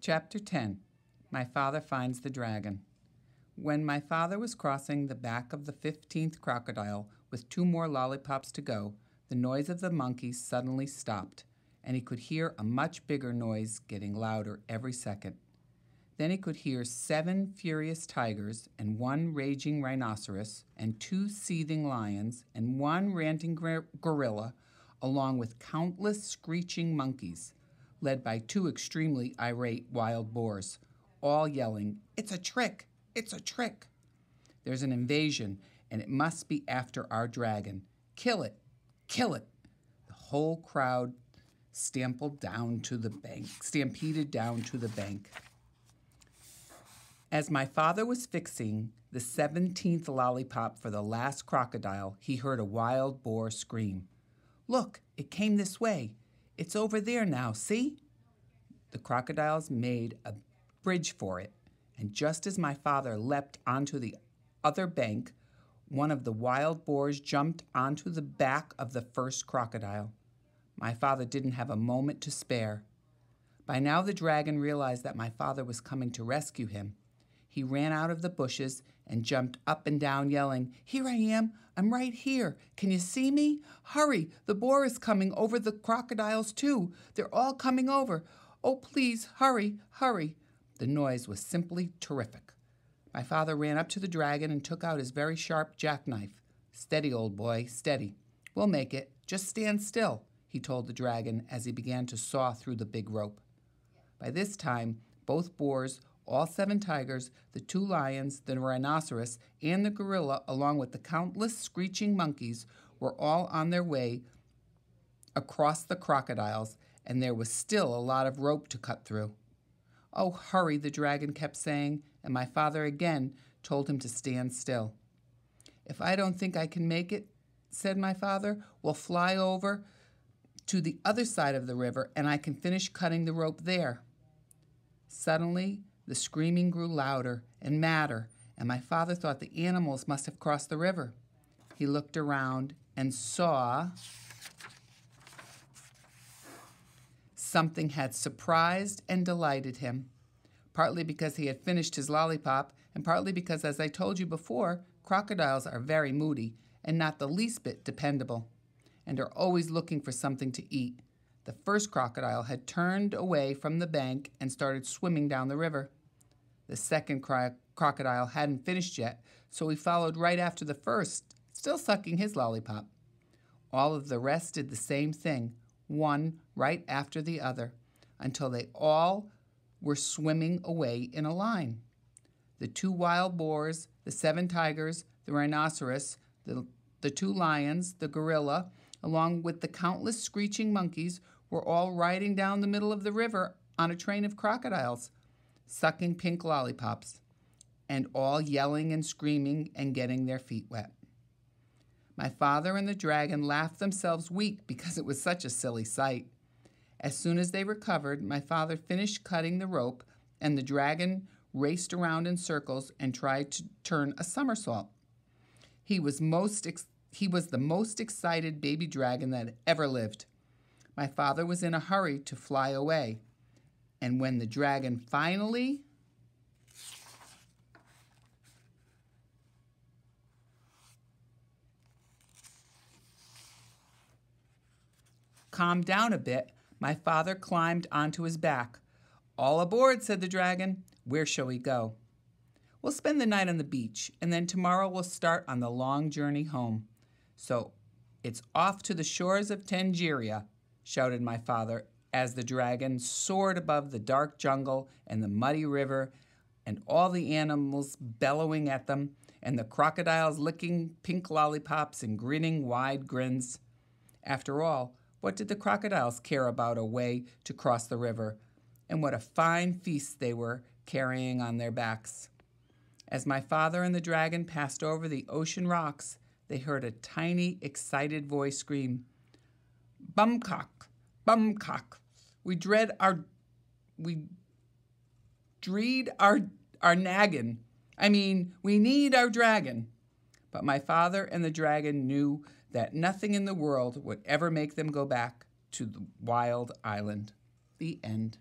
Chapter 10. My Father Finds the Dragon. When my father was crossing the back of the 15th crocodile with 2 more lollipops to go, the noise of the monkeys suddenly stopped, and he could hear a much bigger noise getting louder every second. Then he could hear 7 furious tigers and 1 raging rhinoceros and 2 seething lions and 1 ranting gorilla, along with countless screeching monkeys, led by 2 extremely irate wild boars, all yelling, "It's a trick! It's a trick! There's an invasion, and it must be after our dragon. Kill it! Kill it!" The whole crowd stampeded down to the bank. As my father was fixing the 17th lollipop for the last crocodile, he heard a wild boar scream. "Look, it came this way. It's over there now, see?" The crocodiles made a bridge for it, and just as my father leapt onto the other bank, one of the wild boars jumped onto the back of the first crocodile. My father didn't have a moment to spare. By now the dragon realized that my father was coming to rescue him. He ran out of the bushes and jumped up and down, yelling, "Here I am! I'm right here! Can you see me? Hurry! The boar is coming over the crocodiles too! They're all coming over! Oh, please, hurry, hurry!" The noise was simply terrific. My father ran up to the dragon and took out his very sharp jackknife. "Steady, old boy, steady. We'll make it. Just stand still," he told the dragon as he began to saw through the big rope. By this time, both boars, all 7 tigers, the 2 lions, the rhinoceros, and the gorilla, along with the countless screeching monkeys, were all on their way across the crocodiles, and there was still a lot of rope to cut through. "Oh, hurry," the dragon kept saying, and my father again told him to stand still. "If I don't think I can make it," said my father, "we'll fly over to the other side of the river, and I can finish cutting the rope there." Suddenly, the screaming grew louder and madder, and my father thought the animals must have crossed the river. He looked around and saw something had surprised and delighted him, partly because he had finished his lollipop, and partly because, as I told you before, crocodiles are very moody and not the least bit dependable, and are always looking for something to eat. The first crocodile had turned away from the bank and started swimming down the river. The second crocodile hadn't finished yet, so he followed right after the first, still sucking his lollipop. All of the rest did the same thing, one right after the other, until they all were swimming away in a line. The 2 wild boars, the 7 tigers, the rhinoceros, the 2 lions, the gorilla, along with the countless screeching monkeys, were all riding down the middle of the river on a train of crocodiles, sucking pink lollipops, and all yelling and screaming and getting their feet wet. My father and the dragon laughed themselves weak because it was such a silly sight. As soon as they recovered, my father finished cutting the rope, and the dragon raced around in circles and tried to turn a somersault. He was the most excited baby dragon that ever lived. My father was in a hurry to fly away, and when the dragon finally calmed down a bit, my father climbed onto his back. "All aboard," said the dragon. "Where shall we go?" "We'll spend the night on the beach, and then tomorrow we'll start on the long journey home. So it's off to the shores of Tangier," shouted my father as the dragon soared above the dark jungle and the muddy river, and all the animals bellowing at them, and the crocodiles licking pink lollipops and grinning wide grins. After all, what did the crocodiles care about a way to cross the river? And what a fine feast they were carrying on their backs. As my father and the dragon passed over the ocean rocks, they heard a tiny, excited voice scream, "Bumcock, bumcock, we dread our naggin. We need our dragon." But my father and the dragon knew that nothing in the world would ever make them go back to the wild island. The end.